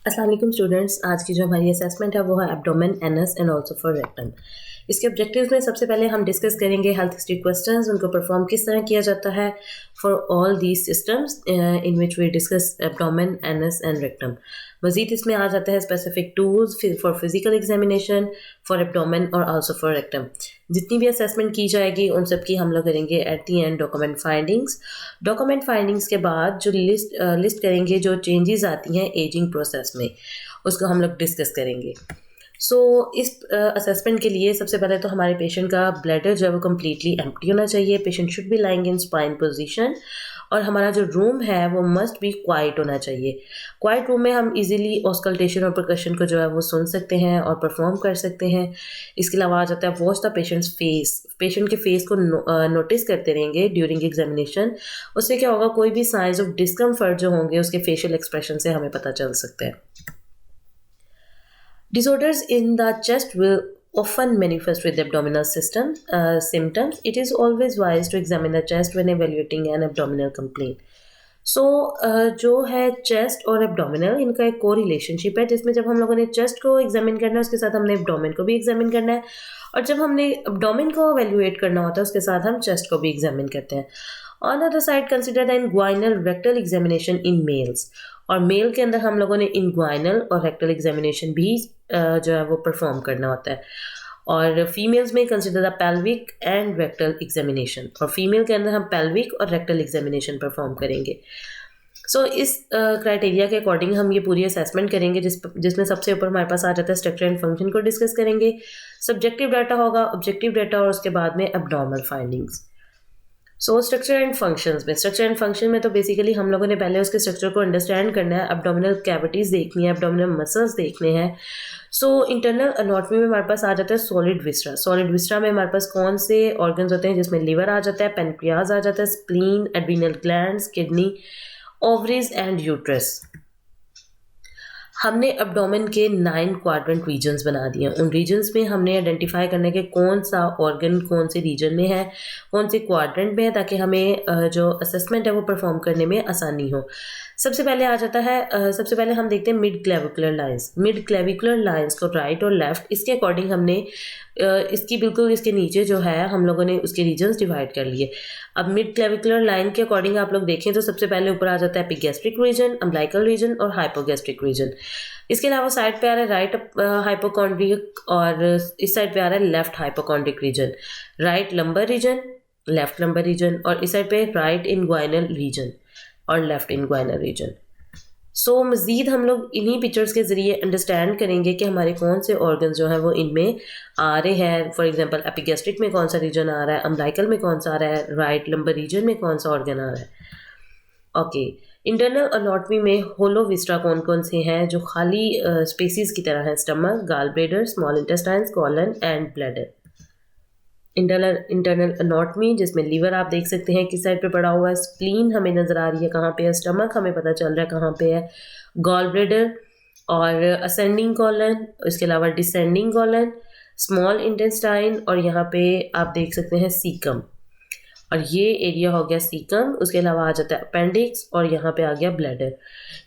अस्सलाम वालेकुम स्टूडेंट्स। आज की जो हमारी असेसमेंट है वो है abdomen, anus and also for rectum. इसके ऑब्जेक्टिव्स में सबसे पहले हम डिस्कस करेंगे हेल्थ हिस्ट्री क्वेश्चंस, उनको परफॉर्म किस तरह किया जाता है for all these systems in which we discuss abdomen, anus and rectum. मजीद इसमें आ जाता है specific tools for physical examination for abdomen और आल्सो फॉर रेक्टम। जितनी भी असेसमेंट की जाएगी उन सब की हम लोग करेंगे at the and document findings. Document findings के बाद जो लिस्ट करेंगे जो चेंजेस आती हैं एजिंग प्रोसेस में, उसको हम लोग डिस्कस करेंगे। इस असेसमेंट के लिए सबसे पहले तो हमारे पेशेंट का ब्लैडर जो है वो कम्प्लीटली एम्प्टी होना चाहिए। Patient should be lying in spine position और हमारा जो रूम है वो मस्ट बी क्वाइट होना चाहिए। क्वाइट रूम में हम इजीली ऑस्कल्टेशन और परकशन को जो है वो सुन सकते हैं और परफॉर्म कर सकते हैं। इसके अलावा आ जाता है watch the patients face. Patient के फेस को नोटिस करते रहेंगे ड्यूरिंग एग्जामिनेशन। उससे क्या होगा, कोई भी साइंस ऑफ डिस्कम्फर्ट जो होंगे उसके फेशियल एक्सप्रेशन से हमें पता चल सकता है। Disorders in the chest will often manifest with abdominal system symptoms. It is always wise to examine the chest when evaluating an abdominal complaint. जो है चेस्ट और एब्डोमिनल, इनका एक को रिलेशनशिप है जिसमें जब हम लोगों ने चेस्ट को एग्जामिन करना है उसके साथ हमने एब्डोमिन को भी एग्जामिन करना है, और जब हमने एब्डोमिन को एवेल्युएट करना होता है उसके साथ हम चेस्ट को भी एग्जामिन करते हैं। On other side consider the inguinal rectal examination in males, और मेल के अंदर हम लोगों ने इनग्वाइनल और रेक्टल एग्जामिनेशन भी जो है वो परफॉर्म करना होता है। और फीमेल्स में consider the pelvic and rectal examination, और फीमेल के अंदर हम पेल्विक और रेक्टल एग्जामिनेशन परफॉर्म करेंगे। इस क्राइटेरिया के अकॉर्डिंग हम ये पूरी असेसमेंट करेंगे जिसमें सबसे ऊपर हमारे पास आ जाता है स्ट्रक्चर एंड फंक्शन को डिस्कस करेंगे। सब्जेक्टिव डाटा होगा, ऑब्जेक्टिव डाटा, और उसके बाद में abnormal findings. Structure and function में तो बेसिकली हम लोगों ने पहले उसके स्ट्रक्चर को अंडरस्टैंड करना है, एब्डोमिनल कैविटीज़ देखनी है, एब्डोमिनल मसल्स देखने हैं। इंटरनल एनाटॉमी में हमारे पास आ जाता है सॉलिड विस्ट्रा। सॉलिड विस्ट्रा में हमारे पास कौन से ऑर्गन्स होते हैं, जिसमें लिवर आ जाता है, पेनक्रियाज आ जाता है, spleen, adrenal glands, kidney, ovaries and uterus. हमने एब्डोमेन के 9 क्वाड्रेंट रीजन्स बना दिए। उन रीजन्स में हमने आइडेंटिफाई करना है कि कौन सा ऑर्गन कौन से रीजन में है, कौन से क्वाड्रेंट में है, ताकि हमें जो असेसमेंट है वो परफॉर्म करने में आसानी हो। सबसे पहले आ जाता है सबसे पहले हम देखते हैं mid clavicular lines. Mid clavicular lines को राइट और लेफ्ट, इसके अकॉर्डिंग हमने इसकी बिल्कुल इसके नीचे जो है हम लोगों ने उसके रीजन्स डिवाइड कर लिए। अब मिड क्लेविकुलर लाइन के अकॉर्डिंग आप लोग देखें तो सबसे पहले ऊपर आ जाता है एपिगैस्ट्रिक रीजन, अम्बिलिकल रीजन और हाइपोगैस्ट्रिक रीजन। इसके अलावा साइड पे आ रहा है राइट हाइपोकॉन्ड्रिक, और इस साइड पे आ रहा है left hypochondriac region, right lumbar region, left lumbar region, और इस साइड पे राइट इनग्वाइनल रीजन और लेफ्ट इनग्वाइनल रीजन। मज़ीद हम लोग इन्हीं पिक्चर्स के ज़रिए अंडरस्टैंड करेंगे कि हमारे कौन से ऑर्गन जो हैं वो इनमें आ रहे हैं। फॉर एग्जांपल एपिगैस्ट्रिक में कौन सा रीजन आ रहा है, अम्बिलिकल में कौन सा आ रहा है, राइट लंबर रीजन में कौन सा ऑर्गन आ रहा है। ओके, इंटरनल एनाटॉमी में होलो विस्ट्रा कौन कौन से हैं जो खाली स्पेसिस की तरह हैं, stomach, gall bladder, small intestines, colon and bladder. Internal anatomy जिसमें लीवर आप देख सकते हैं किस साइड पे पड़ा हुआ है, स्प्लीन हमें नज़र आ रही है कहाँ पे है, स्टमक हमें पता चल रहा है कहाँ पे है, गॉल ब्लैडर और असेंडिंग कॉलन, इसके अलावा डिसेंडिंग कॉलन, स्मॉल इंटेस्टाइन, और यहाँ पे आप देख सकते हैं सीकम, और ये एरिया हो गया सीकम। उसके अलावा आ जाता है अपेंडिक्स, और यहाँ पे आ गया ब्लैडर।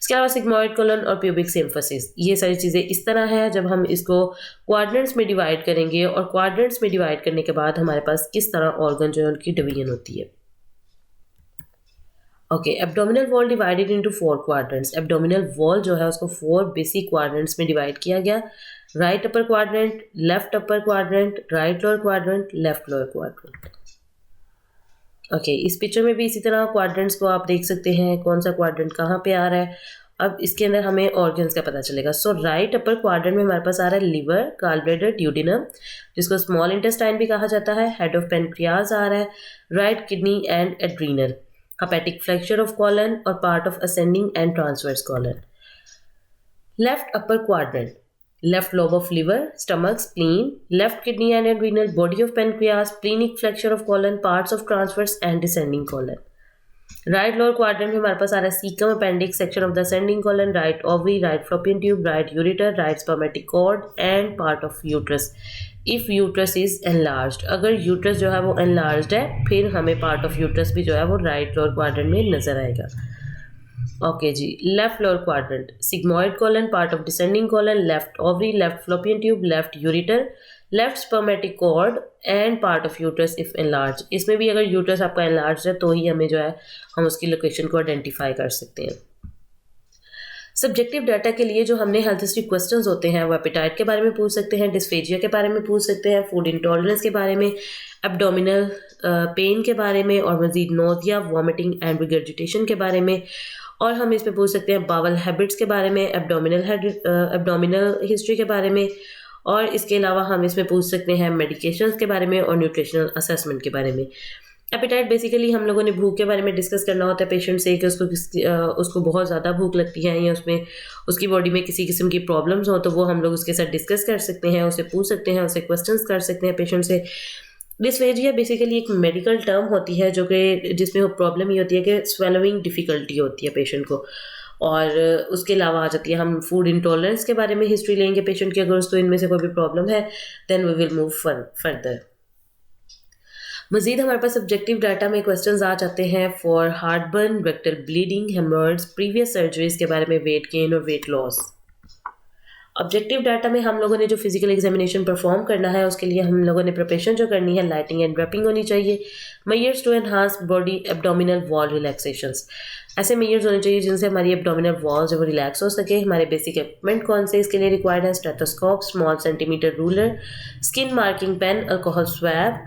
इसके अलावा सिग्मॉइड कोलन और प्यूबिक सिम्फसिस। ये सारी चीज़ें इस तरह है जब हम इसको क्वाड्रेंट्स में डिवाइड करेंगे, और क्वाड्रेंट्स में डिवाइड करने के बाद हमारे पास किस तरह ऑर्गन जो है उनकी डिवीजन होती है। Okay, abdominal wall divided into 4 quadrants. Abdominal wall जो है उसको 4 बेसिक क्वाड्रेंट्स में डिवाइड किया गया। Right upper quadrant, left upper quadrant, right lower quadrant, left lower quadrant. Okay, इस पिक्चर में भी इसी तरह क्वाड्रेंट्स को आप देख सकते हैं कौन सा क्वाड्रेंट कहाँ पे आ रहा है। अब इसके अंदर हमें ऑर्गन्स का पता चलेगा। राइट अपर क्वाड्रेंट में हमारे पास आ रहा है लिवर, गाल ब्लैडर, ड्यूडिनम जिसको स्मॉल इंटेस्टाइन भी कहा जाता है, हेड ऑफ पेनक्रियाज आ रहा है, right kidney and adrenal, hepatic flexure of colon और part of ascending and transverse colon. Left upper quadrant, left lobe of liver, stomach, spleen, left kidney and adrenal, body of pancreas, splenic flexure of colon, parts of transverse and descending colon. Right lower quadrant में हमारे पास आ रहा है caecum, appendix, section of the ascending colon, right ovary, right fallopian tube, right ureter, right spermatic cord and part of uterus if uterus is enlarged. अगर uterus जो है वो एनलार्ज्ड है फिर हमें पार्ट ऑफ यूट्रस भी जो है वो राइट लोअर क्वाड्रेंट में नजर आएगा। ओके जी, left lower quadrant, sigmoid colon, part of descending colon, left ovary, left fallopian tube, left ureter, left spermatic cord and part of uterus if enlarge. इसमें भी अगर यूट्रस आपका एनलार्ज है तो ही हमें जो है हम उसकी लोकेशन को आइडेंटिफाई कर सकते हैं। सब्जेक्टिव डाटा के लिए जो हमने हेल्थ हिस्ट्री क्वेश्चंस होते हैं वो एपेटाइट के बारे में पूछ सकते हैं, डिस्फेजिया के बारे में पूछ सकते हैं, फूड इंटॉलरेंस के बारे में, एब्डोमिनल पेन के बारे में और मजीद नोजिया, वॉमिटिंग एंड रिगर्जिटेशन के बारे में। और हम इसमें पूछ सकते हैं बावल हैबिट्स के बारे में, एब्डोमिनल हिस्ट्री के बारे में, और इसके अलावा हम इसमें पूछ सकते हैं मेडिकेशंस के बारे में और न्यूट्रिशनल असेसमेंट के बारे में। एपेटाइट बेसिकली हम लोगों ने भूख के बारे में डिस्कस करना होता है पेशेंट से कि उसको बहुत ज़्यादा भूख लगती है या उसमें उसकी बॉडी में किसी किस्म की प्रॉब्लम्स हो तो वो हम लोग उसके साथ डिस्कस कर सकते हैं, उसे पूछ सकते हैं, उसे क्वेश्चंस कर सकते हैं पेशेंट से। डिस्फेजिया बेसिकली एक मेडिकल टर्म होती है जो कि जिसमें वो प्रॉब्लम ये होती है कि स्वेलोइंग डिफ़िकल्टी होती है पेशेंट को। और उसके अलावा आ जाती है हम फूड इंटॉलरेंस के बारे में हिस्ट्री लेंगे पेशेंट की, अगर उसको इनमें से कोई भी प्रॉब्लम है then we will move further. मजीद हमारे पास सब्जेक्टिव डाटा में क्वेश्चंस आ जाते हैं for heartburn, rectal bleeding, haemorrhoids, previous surgeries के बारे में, वेट गेन और वेट लॉस। ऑब्जेक्टिव डाटा में हम लोगों ने जो फिजिकल एग्जामिनेशन परफॉर्म करना है उसके लिए हम लोगों ने प्रिपरेशन जो करनी है लाइटिंग एंड ड्रेपिंग होनी चाहिए। Measures to enhance body abdominal wall relaxations, ऐसे मेजर्स होने चाहिए जिनसे हमारी एब्डोमिनल वॉल जो वो रिलैक्स हो सके। हमारे बेसिक इक्विपमेंट कौन से इसके लिए रिक्वायर्ड है? Stethoscope, small centimetre ruler, skin marking pen, alcohol swab,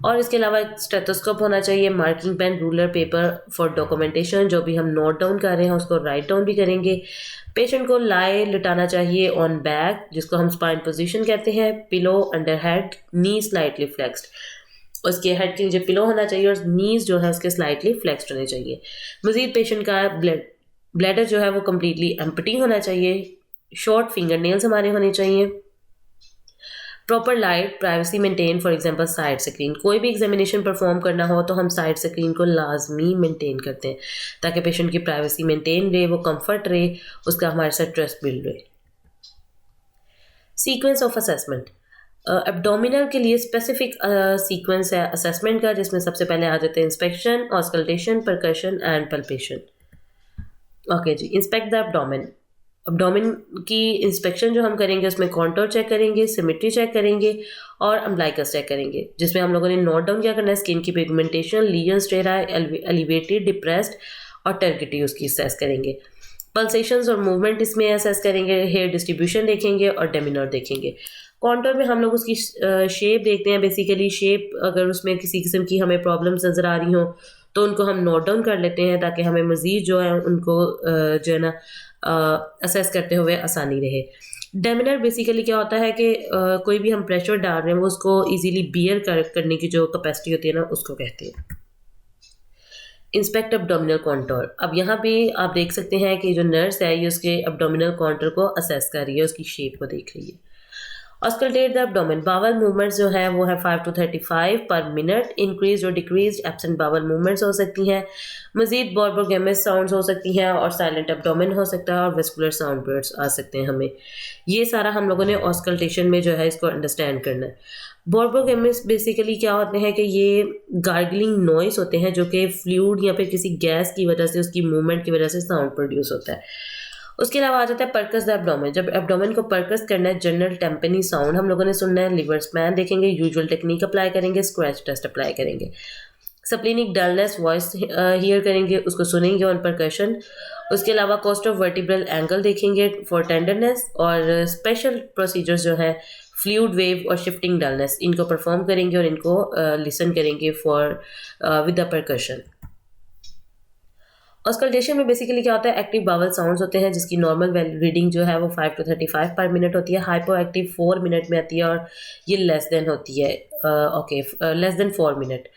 और इसके अलावा एक स्टेथोस्कोप होना चाहिए, marking pen, ruler, paper for documentation. जो भी हम नोट डाउन कर रहे हैं उसको राइट डाउन भी करेंगे। पेशेंट को लाए लिटाना चाहिए ऑन बैक, जिसको हम स्पाइन पोजीशन कहते हैं, पिलो अंडर हेड, नी स्लाइटली फ्लेक्स्ड। उसके हेड के नीचे पिलो होना चाहिए और नीज जो है उसके स्लाइटली फ्लेक्स्ड होने चाहिए। मजीद पेशेंट का ब्लैडर जो है वो कम्प्लीटली एम्प्टी होना चाहिए। शॉर्ट फिंगर नेल्स हमारे होने चाहिए। Proper light, privacy maintain, for example side screen. कोई भी एग्जामिनेशन परफॉर्म करना हो तो हम साइड स्क्रीन को लाजमी मेंटेन करते हैं ताकि पेशेंट की प्राइवेसी मेंटेन रहे, वो कंफर्ट रहे, उसका हमारे साथ ट्रस्ट बिल्ड रहे। सीक्वेंस ऑफ असेसमेंट, एब्डोमिनल के लिए स्पेसिफिक सीक्वेंस है असेसमेंट का, जिसमें सबसे पहले आ जाते हैं inspection, auscultation, percussion and palpation. Okay जी, इंस्पेक्ट द एब्डोमेन। एब्डोमेन की इंस्पेक्शन जो हम करेंगे उसमें कॉन्टोर चेक करेंगे, सिमेट्री चेक करेंगे और अम्बलाइकस चेक करेंगे, जिसमें हम लोगों ने नोट डाउन क्या करना है, स्किन की पिगमेंटेशन, लीजन, स्टेरा, एलिवेटेड, डिप्रेस्ड और टर्गिटी उसकी असेस करेंगे। पल्सेशंस और मूवमेंट इसमें असेस करेंगे, हेयर डिस्ट्रीब्यूशन देखेंगे और डेमिनर देखेंगे। कॉन्टोर में हम लोग उसकी शेप देखते हैं। बेसिकली शेप अगर उसमें किसी किस्म की हमें प्रॉब्लम्स नज़र आ रही हों तो उनको हम नोट डाउन कर लेते हैं ताकि हमें मज़ीद जो है उनको जो है ना असेस करते हुए आसानी रहे। डेमिनर बेसिकली क्या होता है कि कोई भी हम प्रेशर डाल रहे हैं वो उसको इजीली बियर करने की जो कैपेसिटी होती है ना उसको कहते हैं। Inspect abdominal contour. अब यहाँ पे आप देख सकते हैं कि जो नर्स है ये उसके एब्डोमिनल कॉन्टोर को असेस कर रही है, उसकी शेप को देख रही है। Auscultate the abdomen, bowel movements जो है वो है 5 to 35 पर मिनट। इंक्रीज और डिक्रीज एब्सेंट बावल मूवमेंट्स हो सकती हैं। मजीद बोर्बोगेमस साउंड्स हो सकती हैं और साइलेंट एब्डोमेन हो सकता है और वेस्कुलर साउंड बर्ड्स आ सकते हैं। हमें ये सारा हम लोगों ने ऑस्कल्टेशन में जो है इसको अंडरस्टैंड करना है। बोर्बोगेमस बेसिकली क्या होते हैं कि ये गार्गलिंग नॉइस होते हैं जो कि फ्लूइड या फिर किसी गैस की वजह से उसकी मूवमेंट की वजह से साउंड प्रोड्यूस होता है। उसके अलावा आ जाता है पर्कस द एब्डोमेन। जब एब्डोमेन को पर्कस करना है, जनरल टेम्पेनी साउंड हम लोगों ने सुनना है, लिवर स्पैन देखेंगे, यूजुअल टेक्निक अप्लाई करेंगे, स्क्रैच टेस्ट अप्लाई करेंगे। सप्लिनिक डलनेस वॉइस हियर करेंगे, उसको सुनेंगे ऑन परकशन। उसके अलावा कॉस्ट ऑफ वर्टिब्रल एंगल देखेंगे फॉर टेंडरनेस और स्पेशल प्रोसीजर्स जो है फ्लूइड वेव और शिफ्टिंग डलनेस इनको परफॉर्म करेंगे और इनको लिसन करेंगे for with the percussion. Auscultation में बेसिकली क्या होता है, एक्टिव बावल साउंड्स होते हैं जिसकी नॉर्मल रीडिंग जो है वो 5 to 35 पर मिनट होती है। हाइपो एक्टिव 4 मिनट में आती है और ये लेस देन होती है लेस देन 4 मिनट।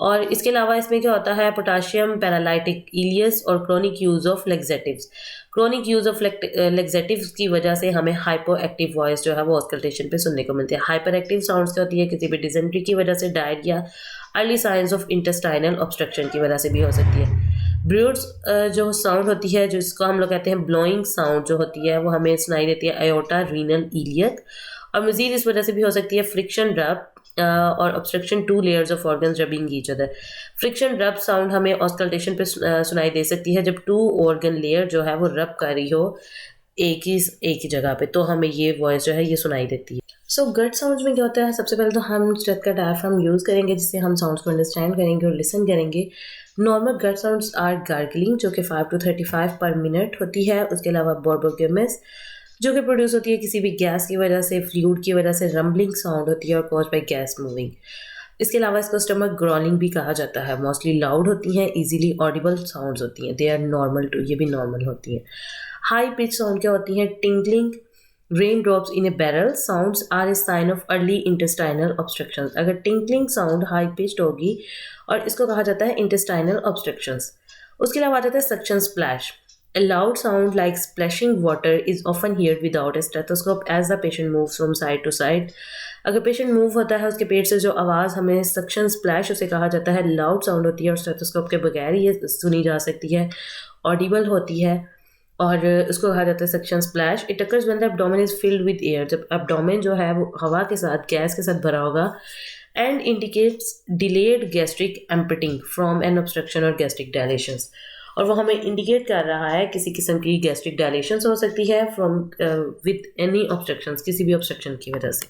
और इसके अलावा इसमें क्या होता है, पोटाशियम, पैरालाइटिक इलियस और chronic use of laxatives. Chronic use of laxatives की वजह से हमें हाइपो एक्टिव वॉइस जो है वो ऑस्कल्टेशन पे सुनने को मिलती है। हाइपर एक्टिव साउंड्स क्या होती है, किसी भी डिसेंट्री की वजह से, diarrhoea, early signs of intestinal obstruction की वजह से भी हो सकती है। ब्रूड्स जो साउंड होती है जिसको हम लोग कहते हैं ब्लोइंग साउंड जो होती है वो हमें सुनाई देती है अयोटा, रीनल, इलियक और मज़ीद इस वजह से भी हो सकती है फ्रिक्शन ड्रप, और obstruction two layers of organs rubbing each other. Friction रब साउंड हमें ऑस्कल्टेशन पे सुनाई दे सकती है जब टू ऑर्गन लेयर जो है वो रब कर रही हो एक ही जगह पे, तो हमें ये वॉइस जो है ये सुनाई देती है। सो गट साउंड्स में क्या होता है, सबसे पहले तो हम स्ट्रेथ का डायफ्राम यूज़ करेंगे जिससे हम साउंड्स को अंडरस्टैंड करेंगे और लिसन करेंगे। Normal gut sounds are gurgling जो कि 5 to 35 पर मिनट होती है। उसके अलावा बोर्बोगेमिस जो कि प्रोड्यूस होती है किसी भी गैस की वजह से, फ्लूइड की वजह से, रम्बलिंग साउंड होती है और कॉज बाय गैस मूविंग। इसके अलावा इसको स्टमक ग्रॉलिंग भी कहा जाता है। मोस्टली लाउड होती हैं, इजीली ऑडिबल साउंड्स होती हैं, दे आर नॉर्मल टू, ये भी नॉर्मल होती हैं। हाई पिच साउंड क्या होती हैं, tinkling, rain drops in a barrel sounds are a sign of early intestinal obstruction. अगर टिंकलिंग साउंड हाई पिच्ड होगी और इसको कहा जाता है इंटेस्टाइनल ऑब्स्ट्रक्शंस। उसके अलावा आ जाता है suction splash. A loud sound like splashing water is often heard without a stethoscope as the patient moves from side to side. अगर पेशेंट मूव होता है उसके पेट से जो आवाज़ हमें सक्शन स्प्लैश उसे कहा जाता है, लाउड साउंड होती है और स्टेथोस्कोप के बगैर ये सुनी जा सकती है, ऑडिबल होती है और उसको कहा जाता है suction splash. It occurs when the abdomen is filled with air, जब एब्डोमेन जो है वो हवा के साथ, गैस के साथ भरा होगा। And indicates delayed gastric emptying from an obstruction और गैस्ट्रिक डायलेशंस, और वो हमें इंडिकेट कर रहा है किसी किस्म की गैस्ट्रिक डायलेशंस हो सकती है फ्रॉम विद एनी ऑब्स्ट्रक्शंस, किसी भी ऑब्स्ट्रक्शन की वजह से।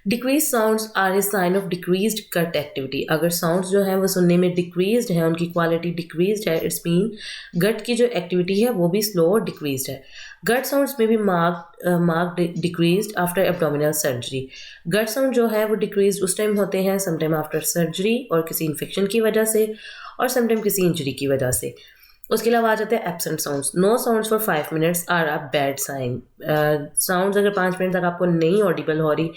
Decrease sounds are a sign of decreased gut activity. अगर साउंड्स जो हैं वो सुनने में डिक्रीज्ड है, उनकी क्वालिटी डिक्रीज्ड है, इट्स मीन गट की जो एक्टिविटी है वो भी स्लो और डिक्रीज्ड है। गट साउंड्स में भी marked decreased after abdominal surgery. Gut sound जो है वो डिक्रीज्ड उस टाइम होते हैं समटाइम आफ्टर सर्जरी और किसी इन्फेक्शन की वजह से और समटाइम किसी इंजरी की वजह से। उसके अलावा आ जाते हैं absent sounds. No sounds for 5 minutes are a bad sign. Sounds अगर 5 मिनट तक आपको नहीं ऑडिबल हो रही,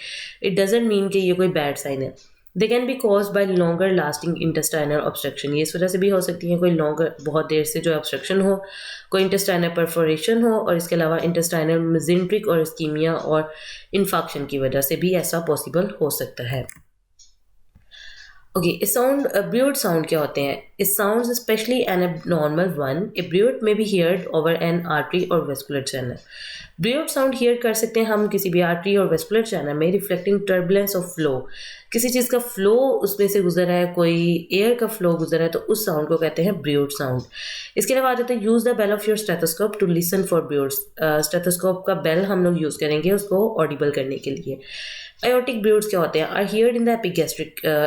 इट डजेंट मीन कि ये कोई बैड साइन है। They can be cause by longer lasting intestinal obstruction. ये इस वजह से भी हो सकती है कोई लॉन्गर, बहुत देर से जो ऑब्स्ट्रक्शन हो, कोई इंटेस्टाइनल परफोरेशन हो, और इसके अलावा इंटेस्टाइनल मेजेंट्रिक और इस्कीमिया और इन्फेक्शन की वजह से भी ऐसा पॉसिबल हो सकता है। ओके, साउंड ब्रूड साउंड क्या होते हैं? इस sound especially an abnormal one, a bruit may be heard over an artery और vascular channel. Bruit sound hear कर सकते हैं हम किसी भी आर्टरी और वेस्कुलर चैनल में, रिफ्लेक्टिंग टर्बुलेंस ऑफ फ्लो। किसी चीज़ का फ्लो उसमें से गुजर है, कोई एयर का फ्लो गुजर है, तो उस साउंड को कहते हैं ब्रूड साउंड। इसके अलावा आ जाता है use the bell of your stethoscope to listen for bruits. Stethoscope का बेल हम लोग यूज़ करेंगे उसको ऑडिबल करने के लिए। Aortic broods क्या होते हैं? Are heard in the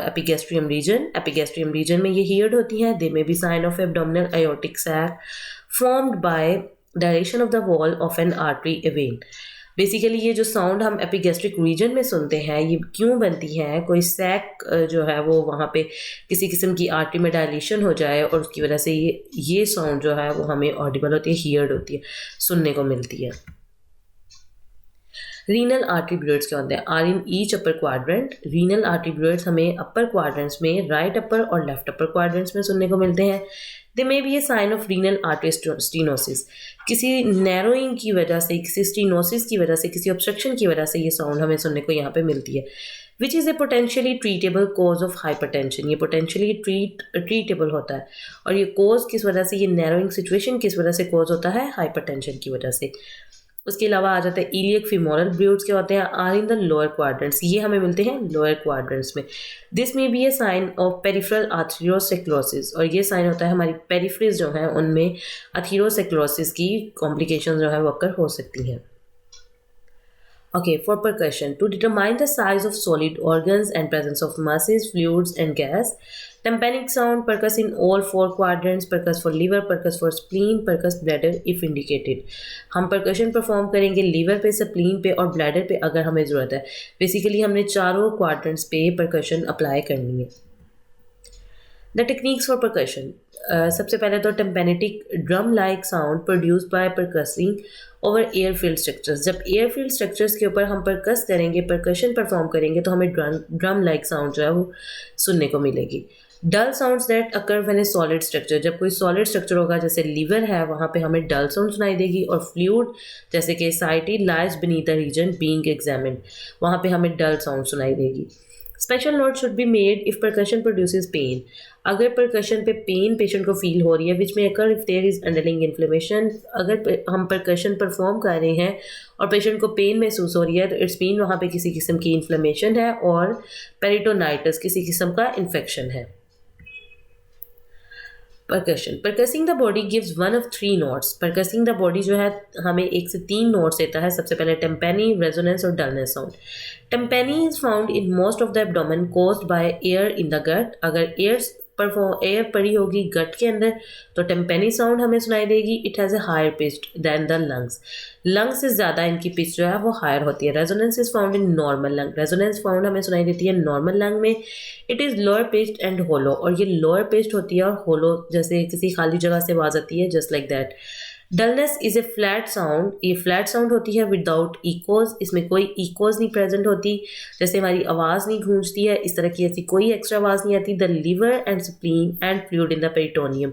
epigastrium region. Epigastrium region में ये heard होती हैं. They may be sign of abdominal aortic sac formed by dilation of the wall of an artery vein. Basically ये जो साउंड हम एपिगैस्ट्रिक रीजन में सुनते हैं ये क्यों बनती है? कोई सैक जो है वो वहाँ पे किसी किस्म की आर्टरी में डायलेशन हो जाए और उसकी वजह से ये साउंड जो है वो हमें ऑडिबल होती है, हियर्ड होती है, सुनने को मिलती है। रीनल आर्टरी ब्लूइड्स क्या होते हैं? Are in each upper quadrant. Renal artery bruits हमें अपर क्वाड्रेंट्स में, राइट अपर और लेफ्ट अपर क्वाड्रेंट्स में सुनने को मिलते हैं। They may be a sign of renal artery stenosis. किसी नैरोइंग की वजह से, किसी स्टीनोसिस की वजह से, किसी ऑब्स्ट्रक्शन की वजह से ये साउंड हमें सुनने को यहाँ पे मिलती है। Which is a potentially treatable cause of hypertension. ये पोटेंशियली ट्रीटेबल होता है और ये कोज किस वजह से, ये नैरोइंग सिचुएशन किस वजह से कोज होता है? हाइपरटेंशन की वजह से। उसके अलावा आ जाता है इलियक फीमोरल ब्लूइड्स क्या होते हैं? Are in the lower quadrants. ये हमें मिलते हैं लोअर क्वाड्रेंट्स में। This may be a sign of peripheral arteriosclerosis, और ये साइन होता है हमारी पेरिफ्रीज जो है उनमें आर्थीरोसेक्लोसिस की कॉम्प्लिकेशन जो है वो अक्कर हो सकती हैं। Okay, for percussion, to determine the size of solid organs and presence of masses, fluids and gas, tympanic sound, percuss in all 4 quadrants, percuss for liver, percuss for spleen, percuss bladder if indicated. हम percussion perform करेंगे liver पे, spleen पे और bladder पे अगर हमें ज़रूरत है। Basically हमने चारों quadrants पे percussion apply करनी है। The techniques for percussion. सबसे पहले तो tympanic drum like sound produced by percussing over air filled structures. जब air filled structures के ऊपर हम percuss करेंगे, percussion perform करेंगे तो हमें drum like sound जो है वो सुनने को मिलेगी। Dull sounds that occur when a solid structure. जब कोई solid structure होगा जैसे liver है वहाँ पे हमें dull sound सुनाई देगी, और fluid जैसे कि ascites lies beneath the region being examined, वहाँ पे हमें dull sound सुनाई देगी। Special note should be made if percussion produces pain. अगर परकशन पे पेन पेशेंट को फील हो रही है which may occur if there is underlying inflammation, अगर हम परकशन परफॉर्म कर रहे हैं और पेशेंट को पेन महसूस हो रही है तो इट्स मीन वहाँ पे किसी किस्म की इन्फ्लेमेशन है और पेरिटोनाइटिस किसी किस्म का इन्फेक्शन है। Percussion, percussing the body gives one of three notes. Percussing the body जो है हमें 1 से 3 नोट्स देता है। सबसे पहले टेम्पेनी, रेजोनेंस और dullness sound. Tympany is found in most of the abdomen caused by air in the gut. अगर एयर पड़ी होगी गट के अंदर तो टेम्पेनी साउंड हमें सुनाई देगी। It has a higher pitch than the lungs. Lungs से ज़्यादा इनकी पिच जो है वो हायर होती है। Resonance is found in normal lung. Resonance found हमें सुनाई देती है नॉर्मल लंग में। It is lower pitched and hollow, और ये लोअर पिच्ड होती है और होलो जैसे किसी खाली जगह से आवाज़ आती है, just like that. Dullness is a flat sound. ये फ्लैट साउंड होती है विदाउट इकोज। इसमें कोई इकोज नहीं प्रेजेंट होती, जैसे हमारी आवाज़ नहीं गूंजती है इस तरह की ऐसी कोई एक्स्ट्रा आवाज़ नहीं आती। The liver and spleen and fluid in the peritoneum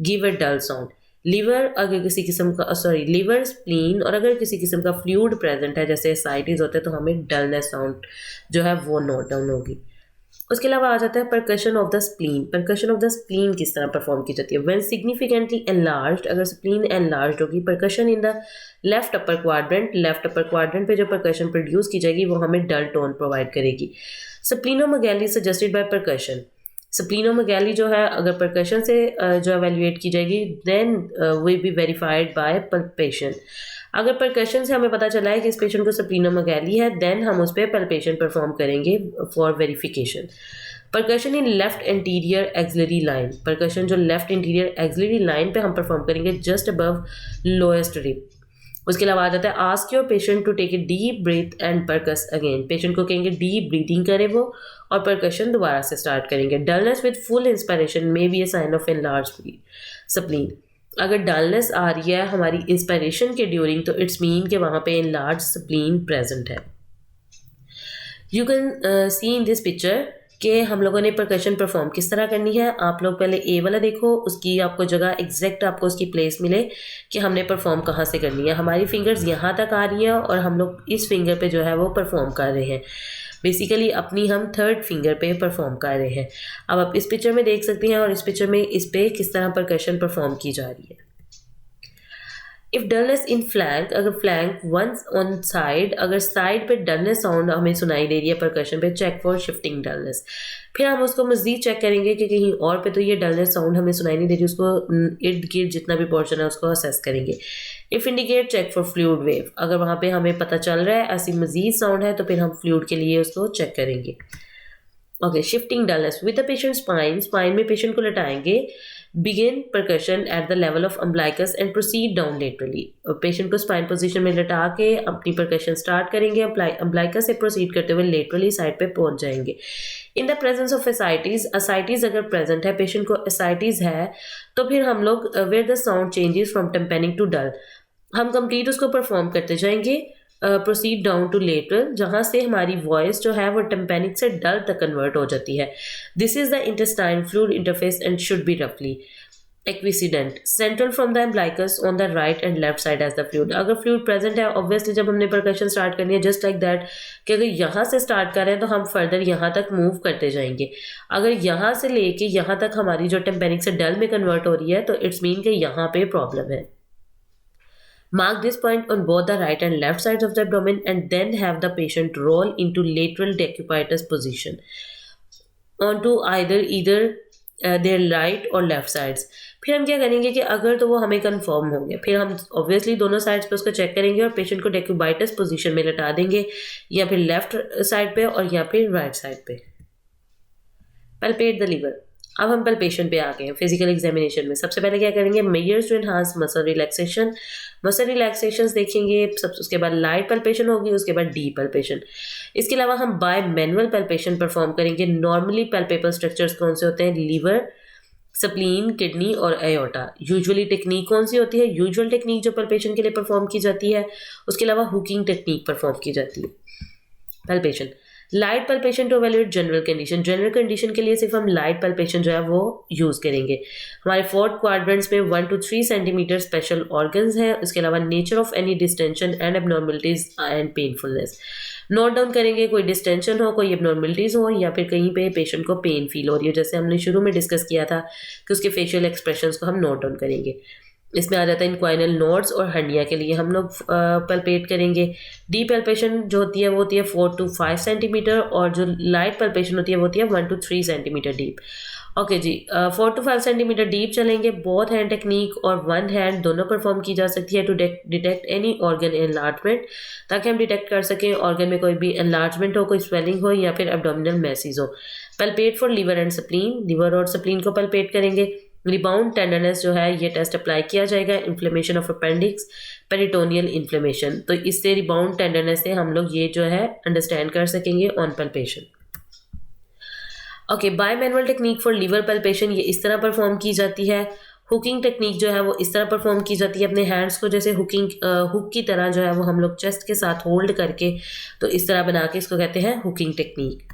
give a dull sound. Liver अगर किसी किस्म का लिवर, स्प्लीन और अगर किसी किस्म का फ्लूइड प्रेजेंट है जैसे एसाइटिस होते हैं तो हमें डलनेस साउंड जो है वो नोट डाउन होगी। उसके अलावा आ जाता है percussion of the spleen. Percussion of the spleen किस तरह परफॉर्म की जाती है? व्हेन सिग्निफिकेंटली एनलार्ज्ड, अगर स्प्लीन एनलार्ज्ड होगी, percussion in the left upper quadrant पे जो परकशन प्रोड्यूस की जाएगी वो हमें डल टोन प्रोवाइड करेगी। Splenomegaly suggested by percussion. Splenomegaly जो है अगर परकशन से जो एवेल्युएट की जाएगी then will be verified by palpation. अगर परकशन से हमें पता चला है कि इस पेशेंट को स्प्लीनोमेगैली है देन हम उस पर पल्पेशन परफॉर्म करेंगे for verification. Percussion in left anterior axillary line. Percussion जो लेफ्ट इंटीरियर एक्सिलरी लाइन पे हम परफॉर्म करेंगे जस्ट अबव लोएस्ट रिब। उसके अलावा आ जाता है ask your patient to take a deep breath and percuss again. Patient को कहेंगे डीप ब्रीथिंग करे वो और परकशन दोबारा से स्टार्ट करेंगे। Dullness with full inspiration may be a sign of enlarge spleen. अगर डलनेस आ रही है हमारी इंस्पायरेशन के ड्यूरिंग तो इट्स मीन कि वहाँ पे एनलार्ज स्प्लीन प्रेजेंट है। You can see in this picture कि हम लोगों ने परकशन परफॉर्म किस तरह करनी है। आप लोग पहले ए वाला देखो, उसकी आपको जगह एग्जैक्ट आपको उसकी प्लेस मिले कि हमने परफॉर्म कहाँ से करनी है। हमारी फिंगर्स यहाँ तक आ रही हैं और हम लोग इस फिंगर पे जो है वो परफॉर्म कर रहे हैं। बेसिकली अपनी हम थर्ड फिंगर पे परफॉर्म कर रहे हैं। अब आप इस पिक्चर में देख सकते हैं और इस पिक्चर में इस पे किस तरह परकशन परफॉर्म की जा रही है। इफ डलनेस इन फ्लैंक, अगर फ्लैंक वंस ऑन साइड, अगर साइड पे डलनेस साउंड हमें सुनाई दे रही है परकशन पे, चेक फॉर शिफ्टिंग डलनेस। फिर हम उसको मज़ीद चेक करेंगे कि कहीं और पे तो ये डलनेस साउंड हमें सुनाई नहीं दे रही, उसको इर्द गिर्द जितना भी पोर्शन है उसको असेस करेंगे। If indicate check for fluid wave, अगर वहाँ पे हमें पता चल रहा है ऐसी मज़ीद साउंड है तो फिर हम फ्लूइड के लिए उसको चेक करेंगे। Okay, shifting dullness with the patient supine. Supine में पेशेंट को लटाएंगे। Begin percussion at the level of umbilicus and proceed down laterally. Patient को स्पाइन पोजीशन में लटा के अपनी परकशन स्टार्ट करेंगे। अम्बलाइकस से प्रोसीड करते हुए लेटरली साइड पे पहुंच जाएंगे। In the presence of ascites अगर प्रेजेंट है, पेशेंट को एसाइटिस है तो फिर हम लोग where the sound changes from टेम्पेनिंग to डल, हम कंप्लीट उसको परफॉर्म करते जाएंगे। प्रोसीड डाउन टू लेटरल, जहाँ से हमारी वॉइस जो है वो टेम्पेनिक से डल तक कन्वर्ट हो जाती है। This is the intestine fluid interface and should be रफली equidistant central from the umbilicus on the right and left side as the fluid. अगर फ्लूइड प्रेजेंट है ऑब्वियसली जब हमने परकशन स्टार्ट करनी है जस्ट लाइक दैट कि अगर यहाँ से स्टार्ट कर रहे हैं तो हम फर्दर यहाँ तक मूव करते जाएंगे। अगर यहाँ से लेके यहाँ तक हमारी जो टेम्पेनिक से डल में कन्वर्ट हो रही है तो इट्स मीन कि यहाँ पे प्रॉब्लम है। Mark this point on both the right and left sides of the abdomen and then have the patient roll into lateral decubitus position onto either their right or left sides। फिर हम क्या करेंगे कि अगर तो वो हमें कंफर्म हो गया फिर हम ऑब्वियसली दोनों साइड्स पे उसको चेक करेंगे और पेशेंट को डेक्यूबाइटस पोजीशन में लटा देंगे, या फिर लेफ्ट साइड पे और या फिर राइट साइड पे। Palpate the liver. अब हम पल्पेशन पे आ गए हैं फिजिकल एग्जामिनेशन में। सबसे पहले क्या करेंगे, measures to enhance muscle relaxation. Muscle relaxation देखेंगे, उसके बाद लाइट पल्पेशन होगी, उसके बाद डीप पल्पेशन। इसके अलावा हम बाय मैनुअल पल्पेशन परफॉर्म करेंगे। नॉर्मली पल्पेबल स्ट्रक्चर्स कौन से होते हैं, लीवर, स्प्लीन, किडनी और एयोर्टा। यूजुअली टेक्निक कौन सी होती है, यूजुअल टेक्निक जो पल्पेशन के लिए परफॉर्म की जाती है, उसके अलावा हुकिंग टेक्निक परफॉर्म की जाती है। Palpation, light palpation to evaluate general condition. General condition के लिए सिर्फ हम लाइट पल्पेशन जो है वो यूज़ करेंगे। हमारे फोर्थ क्वाड्रेंट्स में 1 to 3 सेंटीमीटर स्पेशल ऑर्गन्स हैं। उसके अलावा nature of any distension and abnormalities and painfulness. Note down करेंगे कोई डिस्टेंशन हो, कोई एबनॉर्मलिटीज हो, या फिर कहीं पे पेशेंट को पेन फील हो रही है, जैसे हमने शुरू में डिस्कस किया था कि उसके फेशियल एक्सप्रेशंस को हम नोट डाउन करेंगे। इसमें आ जाता है इंक्वाइनल नोड्स और हर्निया के लिए हम लोग पल्पेट करेंगे। डीप पल्पेशन जो होती है वो होती है 4 to 5 सेंटीमीटर, और जो लाइट पल्पेशन होती है वो होती है 1 to 3 सेंटीमीटर डीप। ओके जी, 4 to 5 सेंटीमीटर डीप चलेंगे। बोथ हैंड टेक्निक और वन हैंड दोनों परफॉर्म की जा सकती है to detect any organ enlargement, ताकि हम डिटेक्ट कर सकें ऑर्गन में कोई भी एनलार्जमेंट हो, कोई स्वेलिंग हो या फिर एब्डोमिनल मैसेज हो। Palpate for liver and spleen, liver और स्प्लीन को पल्पेट करेंगे। रिबाउंड टेंडरनेस जो है ये टेस्ट अप्लाई किया जाएगा। Inflammation of appendix, peritoneal inflammation, तो इससे रिबाउंड टेंडरनेस से हम लोग ये जो है अंडरस्टैंड कर सकेंगे on palpation. Okay, bimanual technique for liver palpation ये इस तरह परफॉर्म की जाती है। हुकिंग टेक्निक जो है वो इस तरह परफॉर्म की जाती है, अपने हैंड्स को जैसे हुक की तरह जो है वो हम लोग चेस्ट के साथ होल्ड करके, तो इस तरह बना के इसको कहते हैं hooking technique.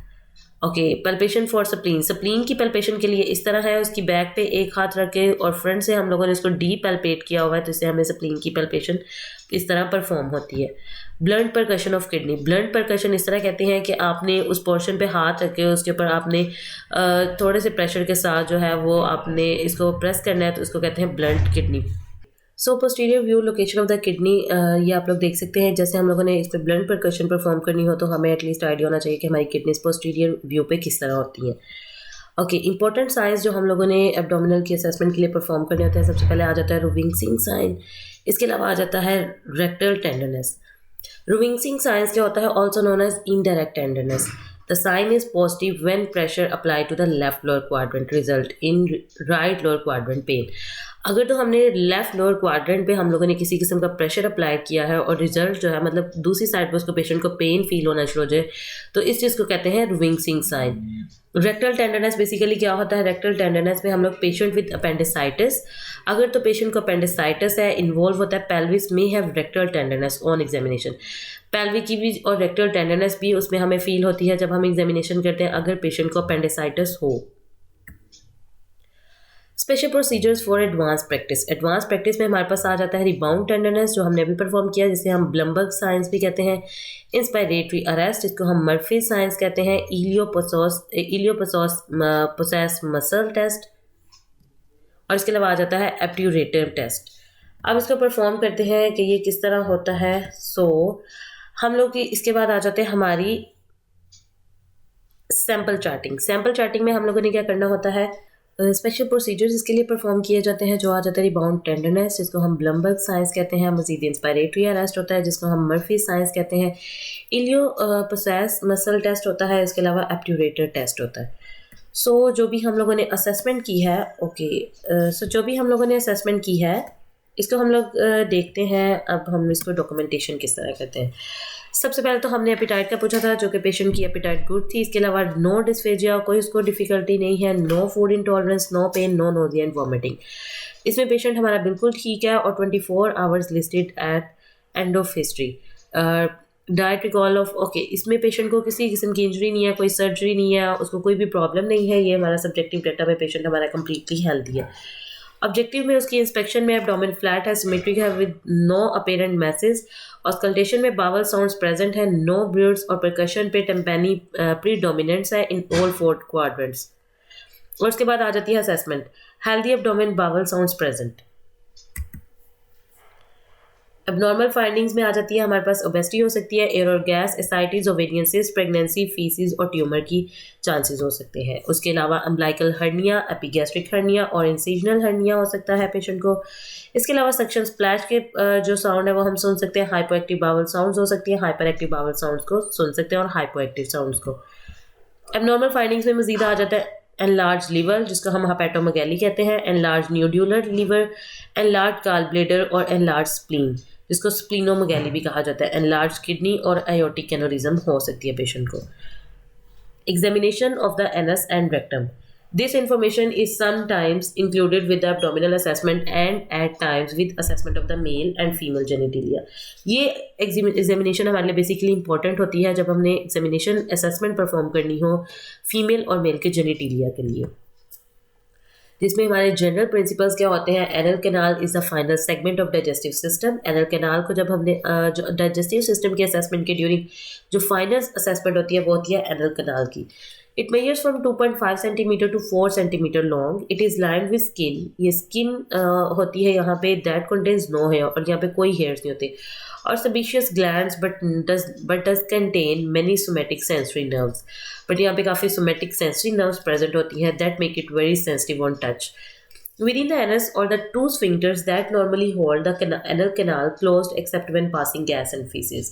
Okay, palpation for spleen, spleen की पल्पेशन के लिए इस तरह है, उसकी बैक पे एक हाथ रख के और फ्रंट से हम लोगों ने इसको डी पल्पेट किया हुआ है, तो इससे हमें स्प्लीन की पल्पेशन इस तरह परफॉर्म होती है। Blunt percussion of kidney, blunt percussion इस तरह कहते हैं कि आपने उस पोर्शन पे हाथ रख के उसके ऊपर आपने थोड़े से प्रेशर के साथ जो है वो आपने इसको प्रेस करना है, तो इसको कहते हैं blunt kidney. So posterior view location of the kidney, ये आप लोग देख सकते हैं। जैसे हम लोगों ने इस पर ब्लंट परकशन परफॉर्म करनी हो तो हमें एटलीस्ट आइडिया होना चाहिए कि हमारी किडनीज पोस्टीरियर व्यू पे किस तरह होती हैं। ओके, इंपॉर्टेंट साइंस जो हम लोगों ने एब्डोमिनल की असेसमेंट के लिए परफॉर्म करने होते हैं, सबसे पहले आ जाता है रुविंगसिंग साइन। इसके अलावा आ जाता है रेक्टल टेंडरनेस। रुविंगसिंग साइंस क्या होता है? Also known as indirect tenderness. The sign is positive when pressure applied to the left lower quadrant result in right lower quadrant pain. अगर तो हमने लेफ्ट लोअर क्वाड्रेंट पे हम लोगों ने किसी किस्म का प्रेशर अप्लाई किया है और रिजल्ट जो है मतलब दूसरी साइड पे उसको पेशेंट को पेन फील होना शुरू हो जाए, तो इस चीज़ को कहते हैं रुविंगसिंग साइन। रेक्टल टेंडरनेस बेसिकली क्या होता है? रेक्टल टेंडरनेस में हम लोग पेशेंट विद अपेंडिसाइटिस, अगर तो पेशेंट को अपेंडिसाइटिस है, इन्वॉल्व होता है, पेल्विस में have rectal tenderness on examination. Pelvic की भी और रेक्टल टेंडरनेस भी उसमें हमें फील होती है जब हम एग्जामिनेशन करते हैं अगर पेशेंट को अपेंडिसाइटिस हो। Special procedures for advance practice, advance practice में हमारे पास आ जाता है रिबाउंड टेंडरनेस जो हमने अभी परफॉर्म किया, जिसे हम ब्लमबर्ग साइंस भी कहते हैं। इंस्पायरेटरी अरेस्ट, जिसको हम मर्फी साइंस कहते हैं। इलियोपोसेस मसल टेस्ट, और इसके अलावा आ जाता है एप्ट्यूरेटिव टेस्ट। अब इसको परफॉर्म करते हैं कि ये किस तरह होता है। हम लोग इसके बाद आ जाते हैं हमारी सैम्पल चार्टिंग। सैम्पल चार्टिंग में हम लोगों ने क्या करना होता है? स्पेशल प्रोसीजर्स इसके लिए परफॉर्म किए जाते हैं, जो आ जाता है रिबाउंड टेंडरनेस जिसको हम ब्लमबर्ग साइंस कहते हैं। मजीद इंस्पायरेटरी अरेस्ट होता है जिसको हम मर्फी साइंस कहते हैं। इलियोपोसेस मसल टेस्ट होता है, इसके अलावा एप्ट्यूरेटर टेस्ट होता है। जो भी हम लोगों ने असेसमेंट की है, जो भी हम लोगों ने असेसमेंट की है इसको हम लोग देखते हैं। अब हम इसको डॉक्यूमेंटेशन किस तरह करते हैं। सबसे पहले तो हमने एपिटाइट का पूछा था, जो कि पेशेंट की एपिटाइट गुड थी। इसके अलावा नो डिस्फेजिया, कोई उसको डिफ़िकल्टी नहीं है, no food intolerance, no pain, no nausea and vomiting. इसमें पेशेंट हमारा बिल्कुल ठीक है और 24 hours listed at end of history. Diet recall of इसमें पेशेंट को किसी किस्म की इंजरी नहीं है, कोई सर्जरी नहीं है, उसको कोई भी प्रॉब्लम नहीं है। ये हमारा सब्जेक्टिव डाटा में पेशेंट हमारा कम्प्लीटली हेल्दी है। ऑब्जेक्टिव में उसकी इंस्पेक्शन में एब्डोमेन फ्लैट है, सिमेट्रिक है, with no apparent masses. Auscultation में बावल साउंड्स प्रेजेंट है, नो ब्रीड्स, और परकशन पे टेम्पेनी प्रीडोमिनेंट्स है इन ऑल 4 क्वाड्रेंट्स। और उसके बाद आ जाती है assessment. Healthy abdomen, bowel sounds present. Abnormal findings में आ जाती है हमारे पास ओबेसिटी हो सकती है, एयर और gas, ascites, ovarian cyst, pregnancy, feces और ट्यूमर की चांसेस हो सकते हैं। उसके अलावा अम्बिलिकल हर्निया, एपिगैस्ट्रिक हर्निया और इंसिजनल हर्निया हो सकता है पेशेंट को। इसके अलावा सक्शन स्प्लैश के जो साउंड है वो हम सुन सकते हैं। हाइपोएक्टिव बावल साउंड्स हो सकती है, हाइपर एक्टिव बावल साउंड्स को सुन सकते हैं और हाइपोएक्टिव साउंड्स को। एबनॉर्मल फाइंडिंग्स में मजीद आ जाता है एनलार्ज लिवर, जिसको हम हेपेटोमेगाली कहते हैं, enlarge nodular liver, enlarge gall bladder और एनलार्ज स्प्लीन, जिसको स्प्लीनोमेगाली भी कहा जाता है। एनलार्ज किडनी और आयोटिक एनोरिज्म हो सकती है पेशेंट को। Examination of the anus and rectum, this information is sometimes included with the abdominal assessment and at times with assessment of the male and female genitalia. ये examination हमारे लिए basically important होती है जब हमने एग्जामिनेशन असेसमेंट परफॉर्म करनी हो female और मेल के जेनिटेलिया के लिए। जिसमें हमारे जनरल प्रिंसिपल्स क्या होते हैं। Anal canal is the final segment of digestive system. Anal canal को जब हमने जो डाइजेस्टिव सिस्टम के असेसमेंट के ड्यूरिंग जो फाइनल असेसमेंट होती है वो होती है एनल कैनाल की। It measures from 2.5 centimetre to 4 centimetre long. It is lined with skin. ये स्किन होती है यहाँ पे दैट कंटेन्स नो हेयर, और यहाँ पे कोई हेयर्स नहीं होते, और sebaceous glands but does contain many somatic sensory nerves। But यहाँ पे काफ़ी somatic sensory nerves present होती हैं that make it very sensitive on touch। Within the anus or the two sphincters that normally hold the anal canal closed except when passing gas and feces।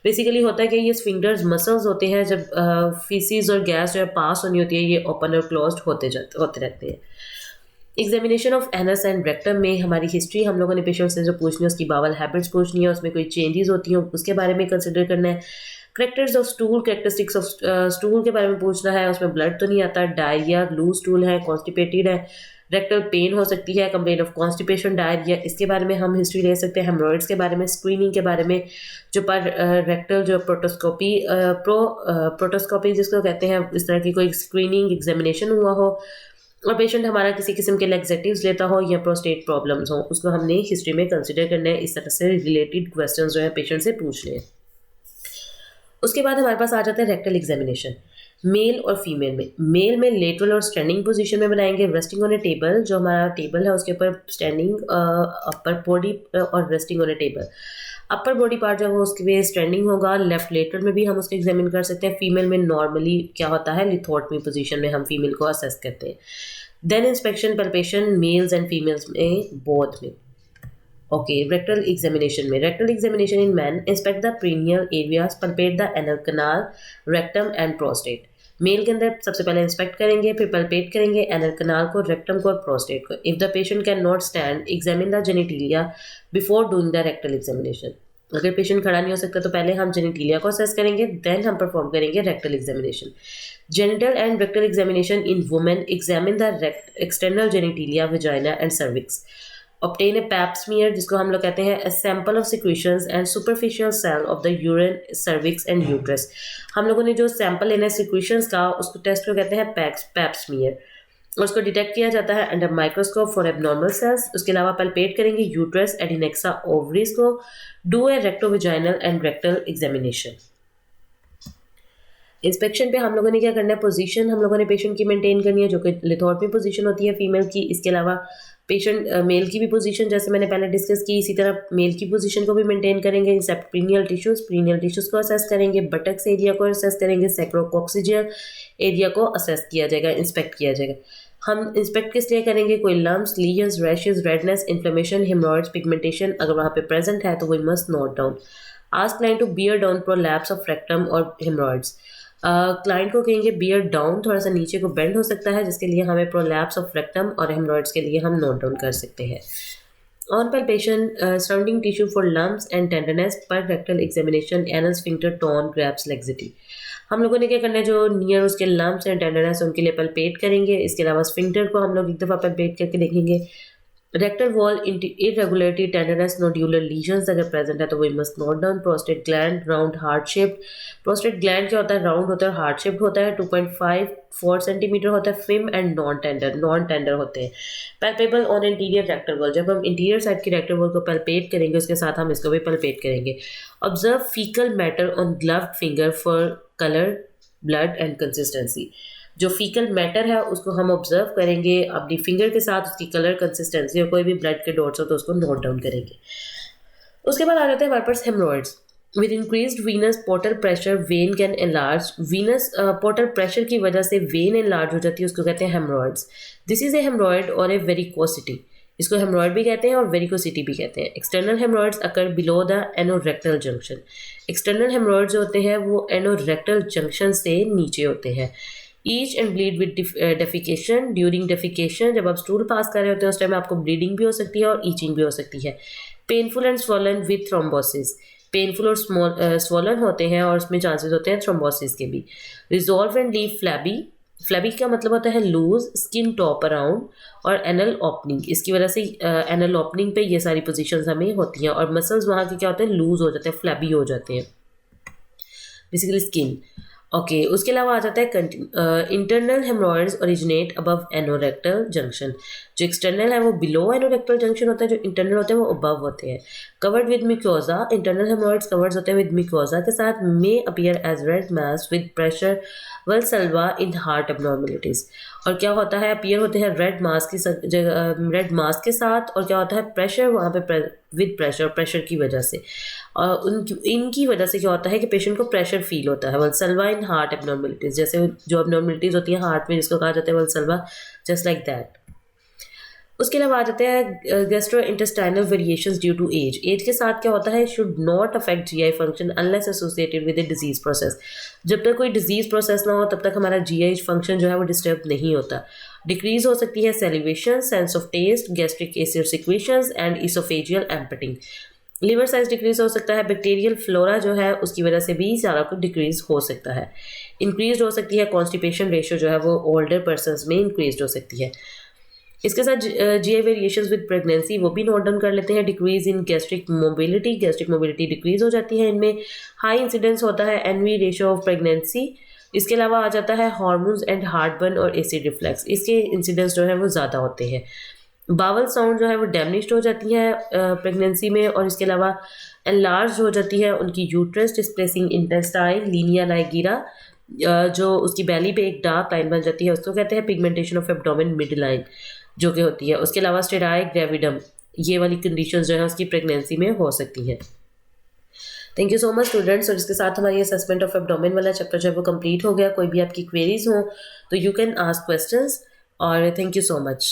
Basically होता है कि ये sphincters muscles होते हैं, जब feces और gas जो है पास होनी होती है ये ओपन और क्लोज्ड होते रहते हैं। Examination of anus and rectum में हमारी हिस्ट्री हम लोगों ने पेशेंट से जो पूछनी है, उसकी बावल हैबिट्स पूछनी है, उसमें कोई चेंजेस होती हैं उसके बारे में कंसिडर करना है। Characters of stool, characteristics of stool के बारे में पूछना है, उसमें ब्लड तो नहीं आता, डायरिया, लूज स्टूल है, कॉन्स्टिपेटेड है, रेक्टल पेन हो सकती है, कंप्लेंट ऑफ कॉन्स्टिपेशन, डायरिया, इसके बारे में हम हिस्ट्री ले सकते हैं। हेमोरॉइड्स के बारे में, स्क्रीनिंग के बारे में, जो पर रेक्टल जो प्रोटोस्कोपी जिसको कहते हैं, इस तरह की कोई स्क्रीनिंग एग्जामिनेशन हुआ हो और पेशेंट हमारा किसी किस्म के लैक्सेटिव्स लेता हो या प्रोस्टेट प्रॉब्लम्स हो, उसको हमने हिस्ट्री में कंसिडर करना है। इस तरह से रिलेटेड क्वेश्चंस जो है पेशेंट से पूछ लें। उसके बाद हमारे पास आ जाता है रेक्टल एग्जामिनेशन। मेल और फीमेल में, मेल में लेटरल और स्टैंडिंग पोजीशन में बनाएंगे, रेस्टिंग ऑन ए टेबल, जो हमारा टेबल है उसके ऊपर स्टैंडिंग अपर बॉडी और resting on A table. Upper body part जो है उसके लिए स्टैंडिंग होगा। लेफ्ट लेटरल में भी हम उसको एग्जामिन कर सकते हैं। फीमेल में नॉर्मली क्या होता है, लिथोटमी पोजीशन में हम फीमेल को असेस करते हैं। Then inspection palpation males and females में, बोथ में। ओके, रेक्टल एग्जामिनेशन में, rectal examination in man, inspect the perineal areas, palpate the anal canal, rectum and prostate. Male के अंदर सबसे पहले इंस्पेक्ट करेंगे, फिर पल्पेट करेंगे एनल कैनाल को, रेक्टम को और प्रोस्टेट को। If the patient can not stand, examine the genitalia before doing the rectal examination. अगर पेशेंट खड़ा नहीं हो सकता तो पहले हम जेनिटिलिया को असेस करेंगे, देन हम परफॉर्म करेंगे rectal examination. Genital and rectal examination in women, examine the external genitalia, vagina and cervix. obtain a pap smear, जिसको हम लोग कहते हैं a sample of secretions and superficial cell of the urine, cervix and uterus। हम लोगों ने जो sample लेना है secretions का, उसको टेस्ट को कहते हैं पैप स्मीयर, और उसको डिटेक्ट किया जाता है under microscope for abnormal cells. उसके अलावा पल्पेट करेंगे यूट्रस, एडिनेक्सा, ओवरीज को। Do a rectovaginal and rectal examination. Inspection पे हम लोगों ने क्या करना है, पोजीशन हम लोगों ने पेशेंट की मेंटेन करनी है, जो कि लिथोटमी पोजीशन होती है फीमेल की। इसके अलावा पेशेंट मेल की भी पोजीशन जैसे मैंने पहले डिस्कस की, इसी तरह मेल की पोजीशन को भी मेंटेन करेंगे। एक्सेप्ट प्रीनियल टिश्यूज़ को असेस करेंगे, बटक्स एरिया को असेस करेंगे, सैक्रोकॉक्सिजियल एरिया को असेस किया जाएगा, इंस्पेक्ट किया जाएगा। हम इंस्पेक्ट किस लिए करेंगे, कोई lumps, lesions, rashes, redness, inflammation, haemorrhoids, pigmentation अगर वहाँ पे प्रेजेंट है तो we must note down. Ask client to bear down prolapse of rectum और हेमोरॉइड्स। क्लाइंट को कहेंगे बियर डाउन, थोड़ा सा नीचे को बेंड हो सकता है, जिसके लिए हमें प्रोलैप्स ऑफ रेक्टम और हेमोरॉइड्स के लिए हम नोट डाउन कर सकते हैं। On palpation surrounding tissue for lumps and tenderness, per rectal examination, anal sphincter, tone, grasps, laxity. हम लोगों ने क्या करना है, जो नियर उसके लम्प्स एंड टेंडरनेस उनके लिए पल्पेट करेंगे। इसके अलावा स्फिंक्टर को हम लोग एक दफ़ा पल्पेट करके देखेंगे। Rectal wall irregularity, tenderness, nodular lesions अगर प्रेजेंट है तो we must note down. Prostate gland round heart shaped, prostate gland क्या होता है, राउंड होता है, हार्ट शेप्ड होता है, 2.54 सेंटीमीटर होता है, फिम एंड नॉन टेंडर होते हैं। Palpable on interior rectal wall, जब हम इंटीरियर साइड की रेक्टल वॉल को पल्पेट करेंगे उसके साथ हम इसको भी पल्पेट करेंगे। Observe faecal matter on gloved finger for colour, blood and consistency. जो फीकल मैटर है उसको हम ऑब्जर्व करेंगे अपनी फिंगर के साथ, उसकी कलर, कंसिस्टेंसी और कोई भी ब्लड के डॉट्स हो तो उसको नोट डाउन करेंगे। उसके बाद आ जाता है हमारे पास haemorrhoids. With increased venous portal pressure vein can enlarge, venous portal pressure की वजह से वेन एनलार्ज हो जाती है, उसको कहते हैं हेमोरॉइड्स। दिस इज ए हेमोरॉइड और ए वेरिकोसिटी, इसको हेमोरॉइड भी कहते हैं और वेरिकोसिटी भी कहते हैं। External hemorrhoids occur below the anorectal junction, external hemorrhoids होते हैं वो एनोरेक्टल जंक्शन से नीचे होते हैं। Each and bleed with defecation, during defecation जब आप स्टूल पास कर रहे होते हैं उस टाइम आपको ब्लीडिंग भी हो सकती है और ईचिंग भी हो सकती है। Painful and swollen with thrombosis, painful और स्वॉलन होते हैं और उसमें चांसेस होते हैं थ्रोम्बोसिस के भी। Resolve and leave flabby, flabby का मतलब होता है लूज, स्किन टॉप अराउंड और एनल ओपनिंग, इसकी वजह से एनल ओपनिंग पे ये सारी पोजीशंस हमें होती हैं और मसल्स वहाँ के क्या होते हैं, लूज हो जाते हैं, फ्लैबी हो जाते हैं। बेसिकली स्किन ओके उसके अलावा आ जाता है internal haemorrhoids originate above anorectal junction. जो एक्सटर्नल है वो बिलो एनोरेक्टल जंक्शन होता है, जो इंटरनल होते हैं वो अबव होते हैं। Covered with mucosa, internal haemorrhoids covered होते हैं विद म्यूकोजा के साथ, may appear as red mass with pressure Valsalva in heart abnormalities. और क्या होता है, अपीयर होते हैं रेड मास की रेड मास के साथ, और क्या होता है प्रेशर वहाँ पे विद प्रेशर की वजह से, और इनकी वजह से क्या होता है कि पेशेंट को प्रेशर फील होता है। वल्सल्वा इन हार्ट एबनॉर्मेलिटीज, जैसे जो एबनॉर्मेलिटीज होती है हार्ट में जिसको कहा जाता है वल्सल्वा, जस्ट लाइक दैट। उसके अलावा आ जाते हैं gastrointestinal variations due to age. Age के साथ क्या होता है, should not affect GI function unless associated with the disease process. जब तक कोई डिजीज प्रोसेस ना हो तब तक हमारा जीआई फंक्शन जो है वो डिस्टर्ब नहीं होता। डिक्रीज हो सकती है salivation, sense of taste, gastric acid secretions and oesophageal emptying. Liver size decrease हो सकता है, बैक्टीरियल फ्लोरा जो है उसकी वजह से भी सारा कुछ डिक्रीज हो सकता है। इंक्रीज हो सकती है कॉन्स्टिपेशन रेशियो जो है वो ओल्डर पर्सनस में इंक्रीज हो सकती है। इसके साथ जीआई वेरिएशंस विद प्रेगनेंसी वो भी नोट डाउन कर लेते हैं। Decrease in gastric mobility decrease हो जाती है इनमें। हाई इंसिडेंस होता है एनवी रेशियो ऑफ प्रेगनेंसी। इसके अलावा आ जाता है हार्मोन्स एंड हार्टबर्न और एसिड रिफ्लेक्स, इसके इंसिडेंस जो है वो ज़्यादा होते हैं। बावल साउंड जो है वो डैमेज्ड हो जाती है प्रेगनेंसी में, और इसके अलावा एनलार्ज हो जाती है उनकी यूट्रस, डिस्प्लेसिंग इंटेस्टाइन, लीनिया नाइगीरा, जो उसकी बैली पे एक डार्क लाइन बन जाती है उसको कहते हैं pigmentation of abdomen mid line जो कि होती है। उसके अलावा स्टेराई ग्रेविडम, ये वाली कंडीशंस जो है उसकी प्रेगनेंसी में हो सकती हैं। Thank you so much students, और इसके साथ हमारी असेसमेंट ऑफ एब्डोमेन वाला चैप्टर जो है वो कंप्लीट हो गया। कोई भी आपकी क्वेरीज हो तो यू कैन आस्क क्वेश्चंस, और थैंक यू सो मच।